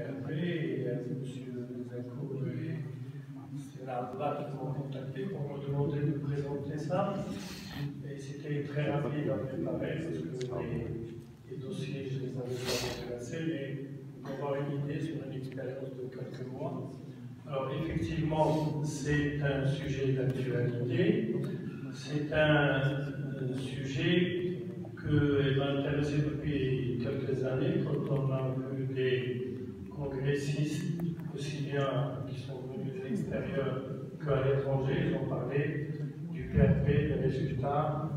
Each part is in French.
PRP et M. Zacco et Sénat qui m'ont contacté pour me demander de présenter ça. Et c'était très rapide à préparer parce que les dossiers, je les avais pas intéressés, mais pour avoir une idée sur une expérience de quelques mois. Alors effectivement, c'est un sujet d'actualité, c'est un sujet qui m'a intéressé depuis quelques années quand on a vu des congressistes, aussi bien qui sont venus de l'extérieur qu'à l'étranger, ils ont parlé du PRP, des résultats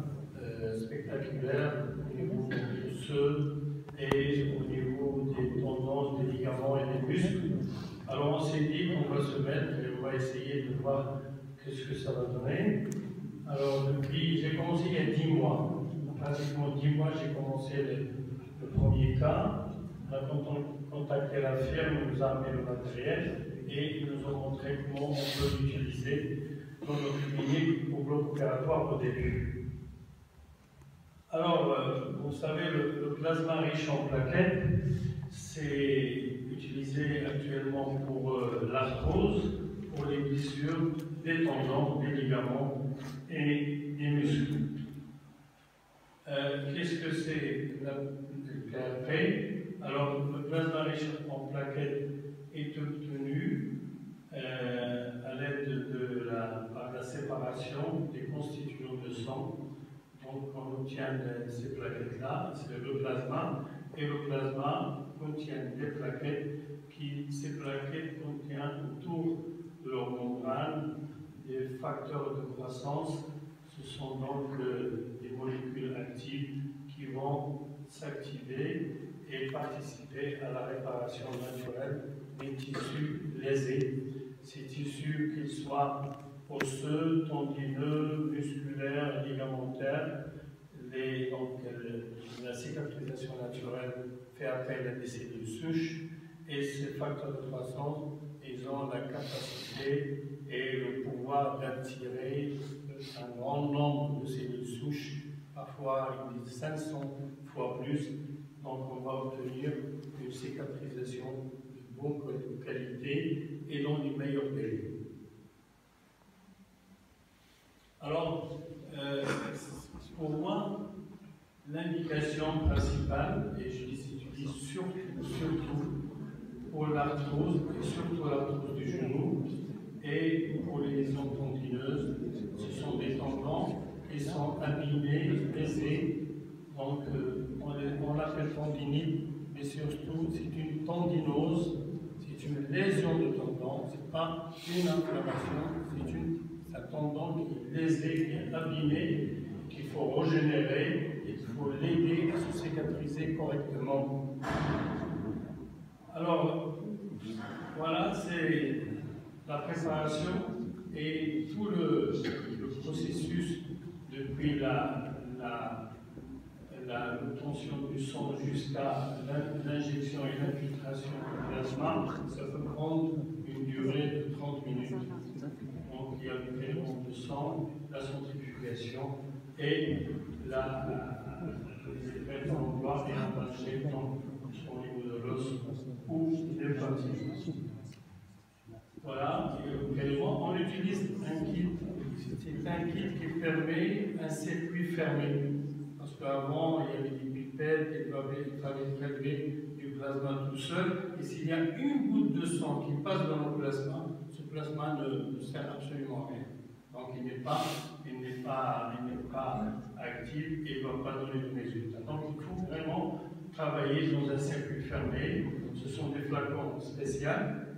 spectaculaires au niveau osseux et au niveau des tendons, des ligaments et des muscles. Alors on s'est dit qu'on va se mettre et on va essayer de voir qu'est-ce que ça va donner. Alors j'ai commencé il y a 10 mois. Pratiquement 10 mois, j'ai commencé le premier cas. Quand on contacté la firme, on nous a amené le matériel et ils nous ont montré comment on peut l'utiliser dans notre clinique au bloc opératoire au début. Alors, vous savez, le plasma riche en plaquettes, c'est utilisé actuellement pour l'arthrose, pour les blessures des tendons, des ligaments et des muscles. Qu'est-ce que c'est le PRP? Alors, le plasma riche en plaquettes est obtenu à l'aide par la séparation des constituants de sang. Donc, on obtient ces plaquettes-là, c'est le plasma, et le plasma contient des plaquettes ces plaquettes contiennent autour de leur membrane des facteurs de croissance. Ce sont donc des molécules actives qui vont s'activer et participer à la réparation naturelle des tissus lésés. Ces tissus, qu'ils soient osseux, tendineux, musculaires, ligamentaires, la cicatrisation naturelle fait appel à des cellules souches et ces facteurs de croissance, ils ont la capacité et le pouvoir d'attirer un grand nombre de cellules souches, parfois 500 fois plus. Donc on va obtenir une cicatrisation de bonne qualité et dans les meilleurs délais. Alors, pour moi, l'indication principale, et je l'utilise surtout pour l'arthrose, et surtout l'arthrose du genou, et pour les lésions tendineuses, ce sont des tendons qui sont abîmés, lésés, donc on l'appelle tendinite, mais surtout c'est une tendinose, c'est une lésion de tendon, ce n'est pas une inflammation, c'est un tendon qui est lésé, qui est abîmé, qu'il faut régénérer et qu'il faut l'aider à se cicatriser correctement. Alors, voilà, c'est la préparation et tout le processus depuis l'obtention du sang jusqu'à l'injection et l'infiltration du plasma, ça peut prendre une durée de 30 minutes. Donc il y a le prélèvement de sang, la centrifugation et les effets d'envoi et un injectant au niveau de l'os ou des parties. Voilà, et le prélèvement, on utilise un kit. C'est un kit qui permet un circuit fermé. Parce qu'avant, il y avait des pipettes, il fallait prélever du plasma tout seul. Et s'il y a une goutte de sang qui passe dans le plasma, ce plasma ne sert absolument à rien. Donc il n'est pas actif et il ne va pas donner de résultat. Donc il faut vraiment travailler dans un circuit fermé. Ce sont des flacons spéciaux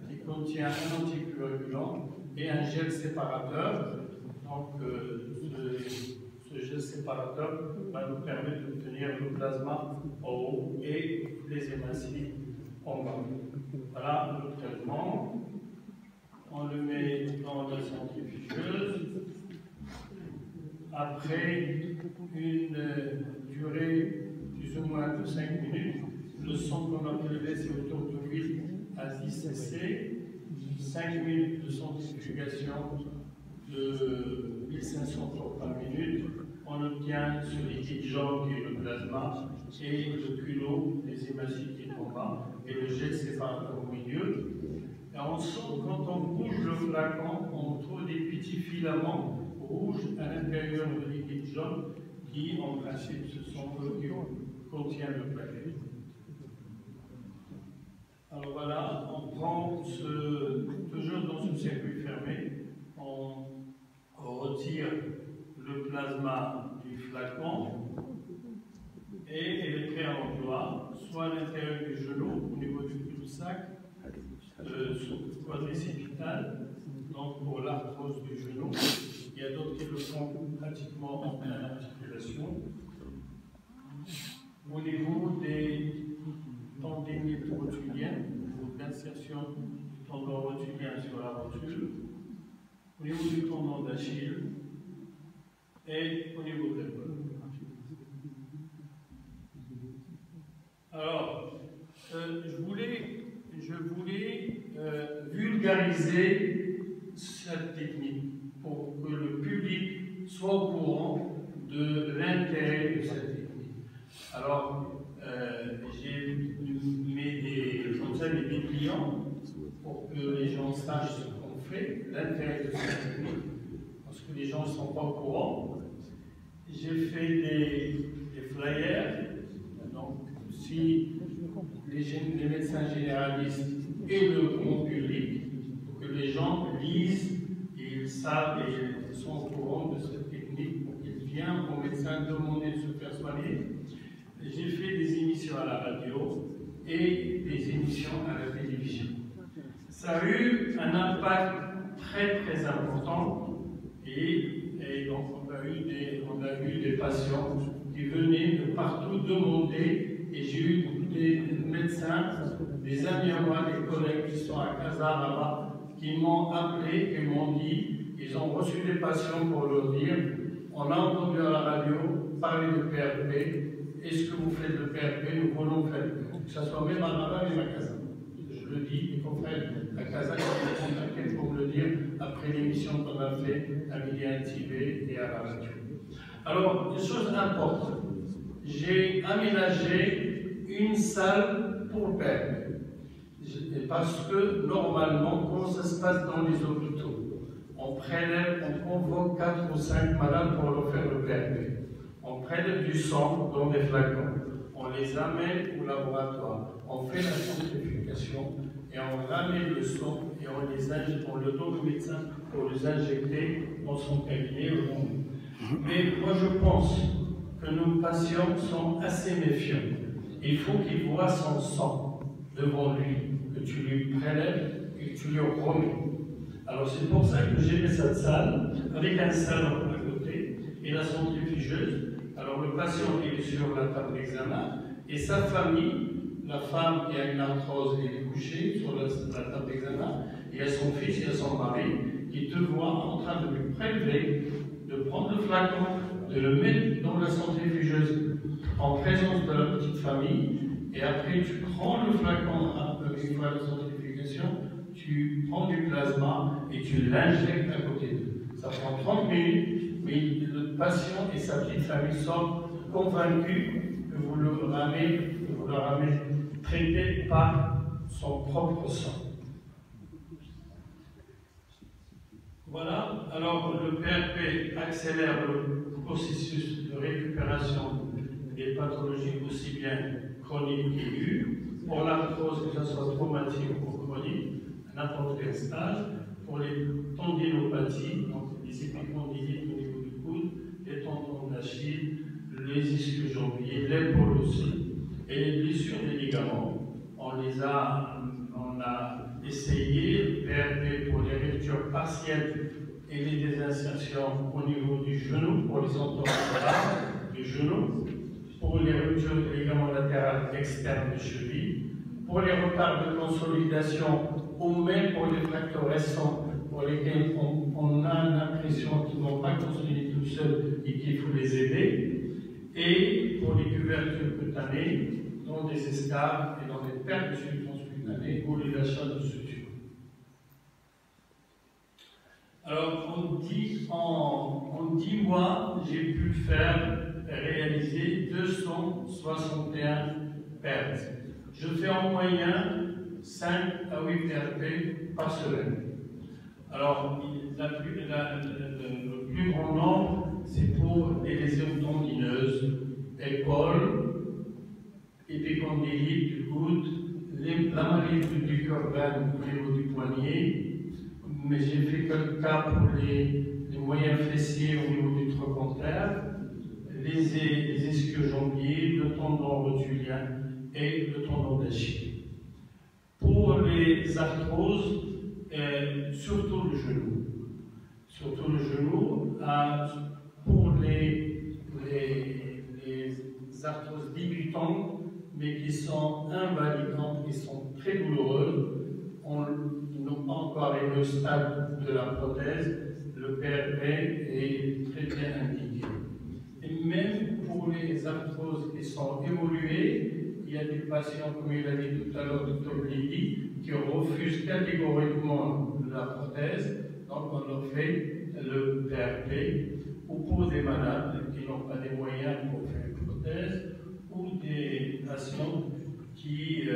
qui contiennent un anticoagulant et un gel séparateur. Donc ce gel séparateur va nous permettre d'obtenir le plasma en haut et les hématies en bas. Voilà le traitement. On le met dans la centrifugeuse. Après une durée plus ou moins de 5 minutes, le sang qu'on a prélevé, c'est autour de 8 à 10 cc. 5 minutes de centrifugation de 1500 tours par minute. On obtient ce liquide jaune qui est le plasma et le culot, les hématocytes qui tombent bas, et le gel séparateur au milieu. Et on sent, quand on bouge le flacon, on trouve des petits filaments rouges à l'intérieur de liquide jaune qui, en principe, ce sont eux qui contiennent le plaquet. Alors voilà, on prend toujours dans ce circuit fermé, on retire le plasma du flacon et elle est prête à l'emploi, soit à l'intérieur du genou, au niveau du cul-de-sac, quadricipital, donc pour l'arthrose du genou. Il y a d'autres qui le font pratiquement en pleine articulation. Au niveau des tendinites rotuliennes, l'insertion du tendon rotulien sur la rotule, au niveau du tendon d'Achille et au niveau de l'épaule. Alors, je voulais vulgariser cette technique pour que le public soit au courant de l'intérêt de cette technique. Alors, j'ai mis comme ça des dépliants pour que les gens sachent ce qu'on fait, l'intérêt de cette technique, parce que les gens ne sont pas au courant. J'ai fait des flyers, donc si les médecins généralistes et le grand public, pour que les gens lisent et ils savent et ils sont au courant de cette technique, pour qu'ils viennent au médecin demander de se faire soigner. J'ai fait des émissions à la radio et des émissions à la télévision. Ça a eu un impact très très important et donc on a eu des patients qui venaient de partout demander et j'ai eu des médecins, des amis à moi, des collègues qui sont à Casa là-bas, qui m'ont appelé et m'ont dit, ils ont reçu des patients pour leur dire, on a entendu à la radio parler de PRP. Est-ce que vous faites le PRP? Nous voulons faire le PRP. Que ce soit même à Rabat, même à Casa. Je le dis, mes confrères à Casa qui m'ont contacté pour me le dire après l'émission qu'on a fait à Média TV et à la radio. Alors, une chose importante, j'ai aménagé une salle pour le PRP. Parce que normalement, comment ça se passe dans les hôpitaux? On prélève, on convoque 4 ou 5 malades pour leur faire le PRP. On prélève du sang dans des flacons, on les amène au laboratoire, on fait la centrifugation et on ramène le sang et on le donne au médecin pour les injecter dans son cabinet. Mais moi je pense que nos patients sont assez méfiants. Il faut qu'ils voient son sang devant lui, que tu lui prélèves et que tu lui remets. Alors c'est pour ça que j'ai fait cette salle avec un salon à côté et la centrifugeuse. Alors le patient est sur la table d'examen et sa famille, la femme qui a une arthrose, elle est couchée sur la table d'examen, et il y a son fils, il y a son mari qui te voit en train de lui prélever, de prendre le flacon, de le mettre dans la centrifugeuse en présence de la petite famille, et après tu prends le flacon une fois la centrifugation, tu prends du plasma et tu l'injectes à côté d'eux. Ça prend 30 minutes, mais le patient et sa petite famille sont convaincus que vous le ramez traité par son propre sang. Voilà, alors le PRP accélère le processus de récupération des pathologies aussi bien chroniques qu'aiguës, pour l'arthrose, que ce soit traumatique ou chronique, à n'importe quel stade, pour les tendinopathies, donc les épicondylite au niveau du coude, les tendons d'Achille, les ischio-jambiers, l'épaule aussi, et les blessures des ligaments. On a essayé le PRP pour les ruptures partielles et les désinsertions au niveau du genou, pour les entorses du genou, pour les ruptures des ligaments latéraux externes des chevilles, pour les retards de consolidation ou même pour les fractures récents pour lesquels on a l'impression qu'ils n'ont pas construit tout seuls et qu'il faut les aider, et pour les couvertures cutanées, dans des escarres et dans des pertes de substance cutanée ou les achats de suture. Alors, en 10 mois, j'ai pu faire réalisé 261 PRP. Je fais en moyenne 5 à 8 PRP par semaine. Alors, le plus grand nombre, c'est pour les lésions tendineuses, épaules, épicondylite du coude, la maladie du cœur au niveau du poignet, mais j'ai fait quelques cas pour les moyens fessiers au niveau du trochanter, les ischio-jambiers, le tendon rotulien et le tendon d'Achille. Pour les arthroses, surtout le genou. Surtout le genou, pour les arthroses débutantes, mais qui sont invalidantes, qui sont très douloureuses, on n'a pas encore arrivé au stade de la prothèse, le PRP est très bien indiqué. Et même pour les arthroses qui sont évoluées, il y a des patients, comme il a dit tout à l'heure, Dr. Lili, qui refusent catégoriquement la prothèse, donc on leur fait le PRP, ou pour des malades qui n'ont pas des moyens pour faire une prothèse, ou des patients qui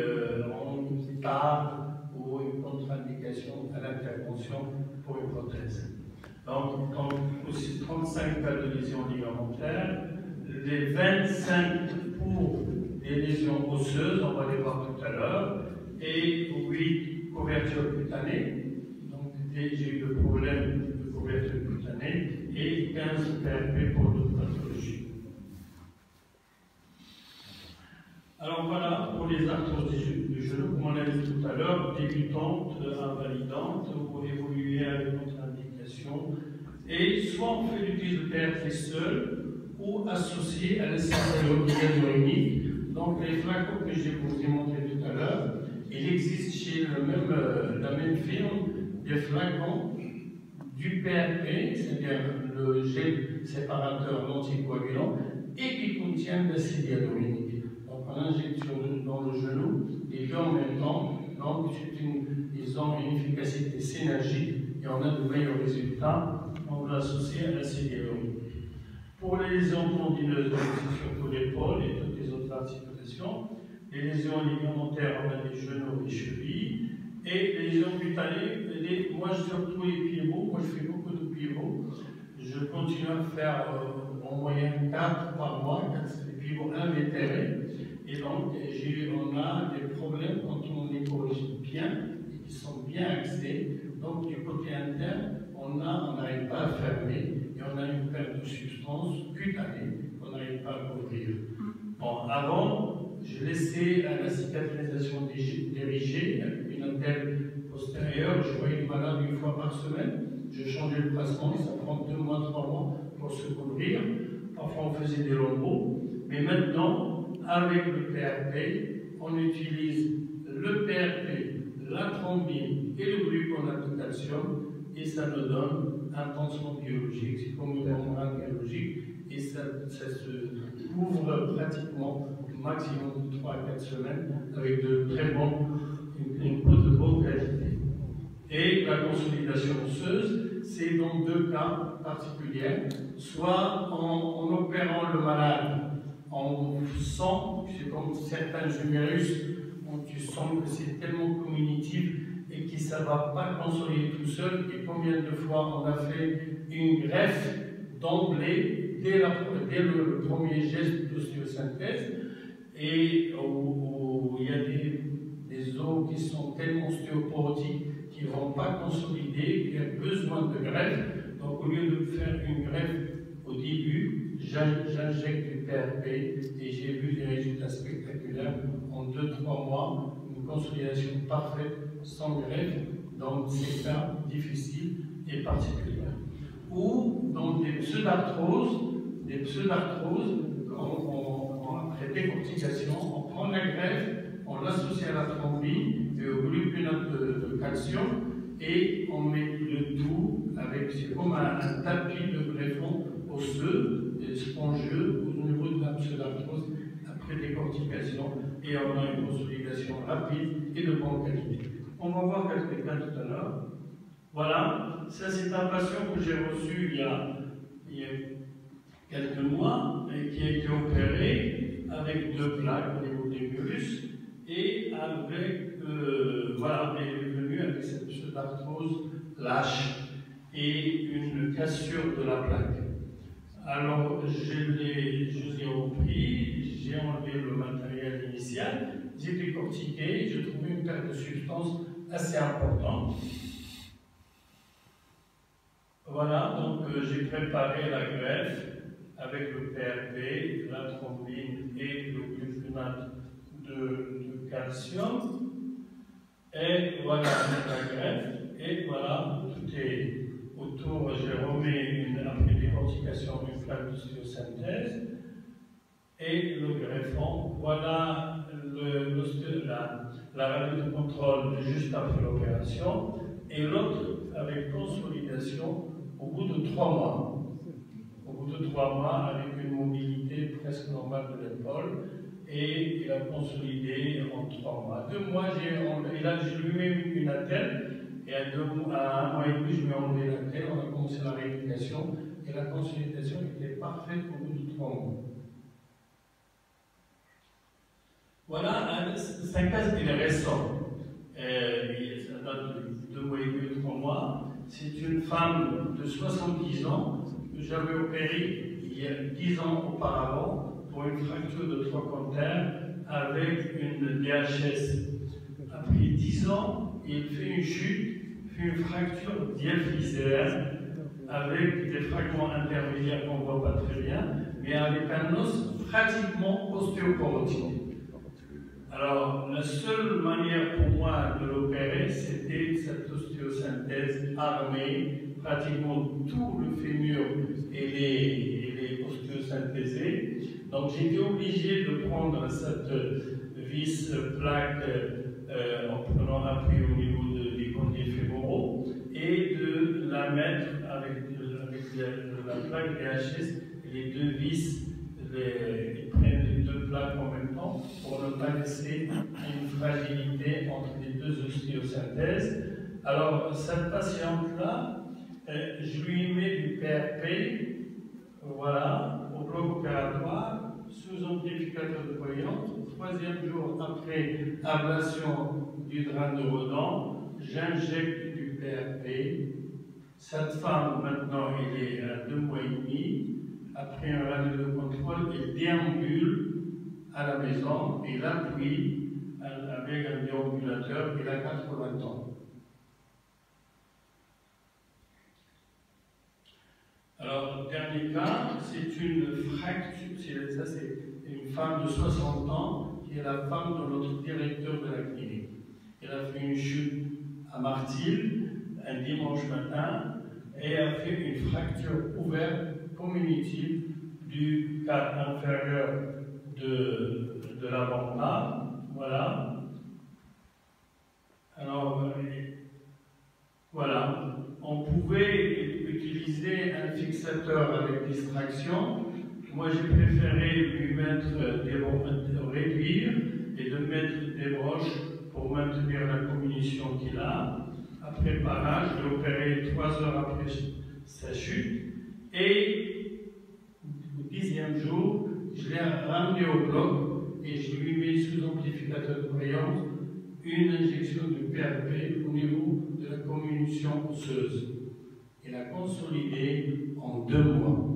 ont une tare ou une contre-indication à l'intervention pour une prothèse. Donc aussi 35 cas de lésions ligamentaires, les 25 pour les lésions osseuses, on va les voir tout à l'heure, et 8 couvertures cutanées. Donc j'ai eu le problème de couverture cutanée, et 15 PRP pour d'autres pathologies. Alors voilà, pour les arthroses du genou, comme on l'a dit tout à l'heure, débutantes, invalidantes, ou évoluer avec contre-indication. Et soit on fait l'utilisation de PRP seul, ou associé à l'acide hyaluronique. Donc les flacons que je vous ai montré tout à l'heure, il existe chez la même firme des flacons du PRP, c'est-à-dire le gel séparateur anticoagulant, et qui contiennent l'acide hyaluronique. Donc on injecte dans le genou, et deux en même temps, donc ils ont une efficacité synergique et on a de meilleurs résultats. On va associer à l'acide hyaluronique. Pour les lésions tendineuses, c'est surtout l'épaule et toutes les autres articulations. Les lésions ligamentaires, on a les genoux et les chevilles. Et les lésions cutanées, moi surtout les pivots, moi je fais beaucoup de pivots. Je continue à faire en moyenne 4 par mois, c'est des pivots invétérés. Et donc on a des problèmes quand on les corrige bien et qui sont bien axés. Donc du côté interne, on n'arrive pas à fermer. Et on a une perte de substance cutanée qu'on n'arrive pas à couvrir. Bon, avant, je laissais à la cicatrisation dirigée, avec une attelle postérieure, je voyais le malade une fois par semaine, je changeais le placement, ça prend 2 mois, 3 mois pour se couvrir. Parfois on faisait des lambeaux, mais maintenant, avec le PRP, on utilise le PRP, la thrombine et le gluconate de calcium, et ça nous donne un pansement biologique, c'est comme une membrane biologique, et ça se couvre pratiquement au maximum de 3 à 4 semaines avec de très une peau de bonne qualité. Et la consolidation osseuse, c'est dans 2 cas particuliers, soit en opérant le malade, on sent, c'est comme certains humérus, tu sens que c'est tellement communitif et que ça ne va pas consolider tout seul. Et combien de fois on a fait une greffe d'emblée dès le premier geste d'ostéosynthèse, et où il y a des os qui sont tellement ostéoporotiques qui ne vont pas consolider, qu'il y a besoin de greffe. Donc au lieu de faire une greffe au début, j'injecte du PRP et j'ai vu des résultats spectaculaires en 2-3 mois, une consolidation parfaite sans greffe dans ces cas difficiles et particuliers. Ou dans des pseudarthroses, après décortication, on prend la greffe, on l'associe à la thrombine et au gluconate de calcium et on met le tout avec, c'est comme un tapis de greffon osseux et spongieux au niveau de la pseudarthrose après décortication, et on a une consolidation rapide et de bonne qualité. On va voir quelques cas tout à l'heure. Voilà, ça c'est un patient que j'ai reçu il y a quelques mois et qui a été opéré avec 2 plaques au niveau des muscles et avec, voilà, est venu avec cette arthrose lâche et une cassure de la plaque. Alors, je l'ai repris, j'ai enlevé le matériel initial, j'ai décortiqué, j'ai trouvé une perte de substance assez importante. Voilà, donc j'ai préparé la greffe avec le PRP, la thrombine et le gluconate de calcium. Et voilà la greffe. Et voilà, tout est autour. Je remets après décortication une plaque d'ostéosynthèse et le greffon. Voilà la radio de contrôle juste après l'opération et l'autre avec consolidation au bout de 3 mois. Au bout de 3 mois, avec une mobilité presque normale de l'épaule, et il a consolidé en 3 mois. 2 mois, je lui ai mis une attelle, et à 1 mois et demi, je lui ai enlevé l'attelle, on a commencé la rééducation, et la consolidation était parfaite au bout de 3 mois. Voilà, c'est un cas qui est récent. Ça date de 2 mois et demi, 3 mois. C'est une femme de 70 ans que j'avais opérée il y a 10 ans auparavant pour une fracture de 3 compteurs avec une DHS. Après 10 ans, il fait une chute, fait une fracture diaphysaire avec des fragments intermédiaires qu'on ne voit pas très bien, mais avec un os pratiquement ostéoporotique. Alors, la seule manière pour moi de l'opérer, c'était cette ostéosynthèse armée, pratiquement tout le fémur et les ostéosynthésés. Donc, j'étais obligé de prendre cette vis plaque en prenant appui au niveau des condyles fémoraux et de la mettre avec la plaque DHS et les 2 vis. Ils prennent les 2 plaques en même temps pour ne pas laisser une fragilité entre les 2 ostéosynthèses. Alors, cette patiente-là, je lui mets du PRP, voilà, au bloc opératoire, sous amplificateur de voyance. 3e jour après ablation du drain de Rodin, j'injecte du PRP. Cette femme, maintenant, elle est à 2 mois et demi. Après un radio de contrôle, elle déambule à la maison et l'appuie avec un déambulateur. Il a 80 ans. Alors, dernier cas, c'est une fracture. Ça, c'est une femme de 60 ans qui est la femme de notre directeur de la clinique. Elle a fait une chute à Martil un dimanche matin et a fait une fracture ouverte communitive du quart inférieur de l'avant-bras. Voilà. Alors, voilà. On pouvait utiliser un fixateur avec distraction. Moi, j'ai préféré lui mettre réduire et de mettre des broches pour maintenir la communication qu'il a. Après parage, je l'ai opéré 3 heures après sa chute. Et au 10e jour, je l'ai ramené au bloc et je lui ai mis sous amplificateur de voyance une injection de PRP au niveau de la communication osseuse. Elle a consolidé en 2 mois.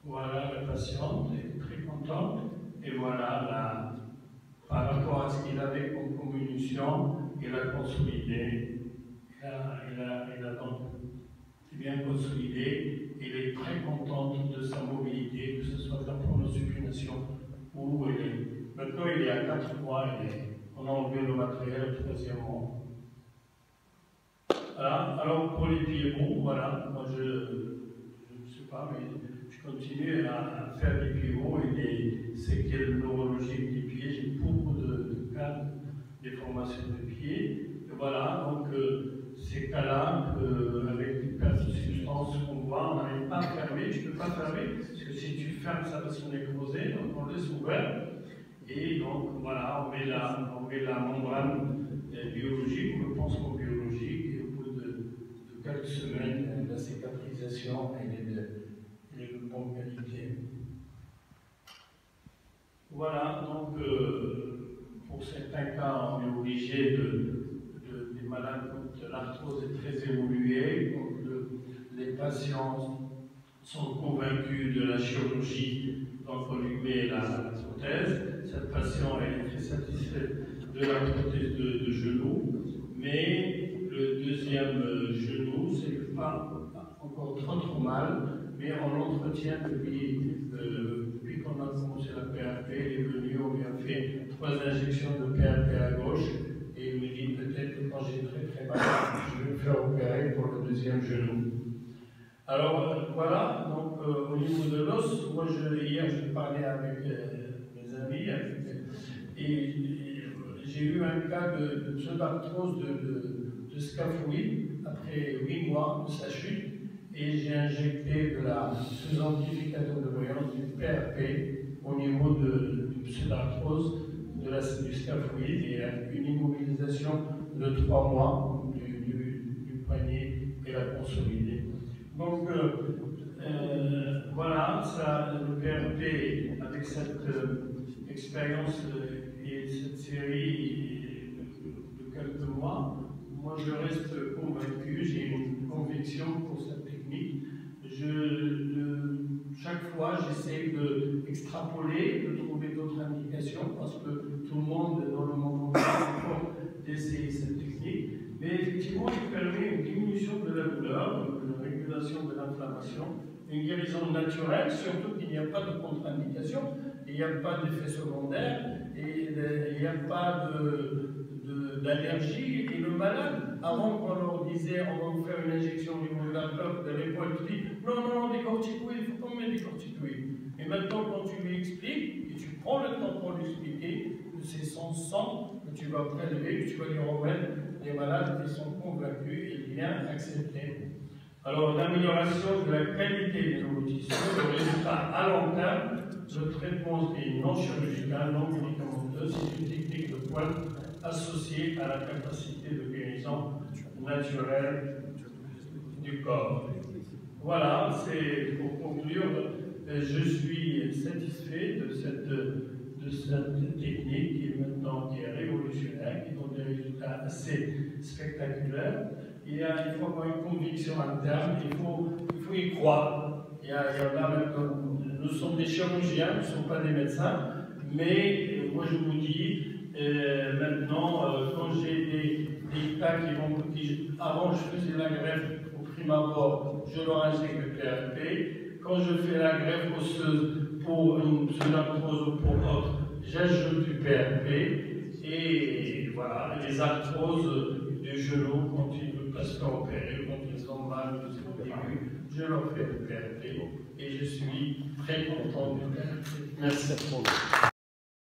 Voilà la patiente, elle est très contente. Et voilà, par rapport à ce qu'il avait comme communication, il a consolidé. Il a donc bien consolidé. Il est très contente de sa mobilité, que ce soit la pronosupination ou elle est. Maintenant, il est à 4 mois et on a enlevé le matériel au 3e mois. Voilà. Alors, pour les pieds bons, voilà, moi je ne sais pas, mais je continue à faire des pieds bons et des séquelles neurologiques des pieds. J'ai beaucoup de cas de déformation des pieds. Et voilà, donc ces cas-là, avec une perte de substance qu'on voit, on n'arrive pas à fermer. Je ne peux pas fermer, parce que si tu fermes, ça va se nécroser, donc on laisse ouvert. Et donc voilà, on met la membrane biologique, on le pansement biologique, et au bout de quelques chaque semaine, la cicatrisation elle est de bonne qualité. Voilà, donc pour certains cas, on est obligé des malades quand l'arthrose est très évoluée, donc les patients sont convaincus de la chirurgie, donc on lui met la prothèse. Cette patiente est très satisfaite de la prothèse de genou, mais le deuxième genou, c'est pas encore trop mal, mais on l'entretient depuis qu'on a commencé la PRP. Il est venu, on lui a fait 3 injections de PRP à gauche, et il me dit peut-être que quand j'ai très mal, je vais me faire opérer pour le deuxième genou. Alors voilà, donc au niveau de l'os, moi hier je parlais avec mes amis et j'ai eu un cas de pseudarthrose de scaphoïde après 8 mois de sa chute, et j'ai injecté de la sous-amplificateur de voyance du PRP au niveau du pseudarthrose du scaphoïde, et une immobilisation de 3 mois du poignet et la consolidée. Donc voilà, le PRP, avec cette expérience et cette série de quelques mois, moi je reste convaincu, j'ai une conviction pour cette technique. Chaque fois, j'essaie d'extrapoler, de trouver d'autres indications, parce que tout le monde dans le monde d'essayer cette technique. Mais effectivement, il permet une diminution de la douleur, une régulation de l'inflammation, une guérison naturelle, surtout qu'il n'y a pas de contre-indication, il n'y a pas d'effet secondaire, et il n'y a pas d'allergie. Et le malade, avant qu'on leur disait on va vous faire une injection au niveau de la bloc, de l'épaule, tu dis non, des corticoïdes, il ne faut pas mettre des corticoïdes. Et maintenant, quand tu lui expliques, et tu prends le temps pour lui expliquer, que c'est son sang que tu vas prélever, que tu vas lui remettre, les malades qui sont convaincus et bien acceptés. Alors, l'amélioration de la qualité des nouveaux tissus, le résultat à long terme, le traitement est non chirurgical, non médicamenteux, c'est une technique de pointe associée à la capacité de guérison naturelle du corps. Voilà, c'est pour conclure, je suis satisfait de cette technique qui est révolutionnaire, qui donne des résultats assez spectaculaires. Il faut avoir une conviction interne, il faut y croire. Nous sommes des chirurgiens, nous ne sommes pas des médecins, mais moi je vous dis, maintenant, quand j'ai des cas avant je faisais la greffe au prime abord, je leur injecte le PRP. Quand je fais la greffe osseuse pour une pseudarthrose ou pour autre, j'ajoute du PRP. Et voilà, les arthroses du genou, quand ils veulent pas se faire opérer, quand ils ont mal au début, je leur fais le PRP et je suis très content du PRP. Merci.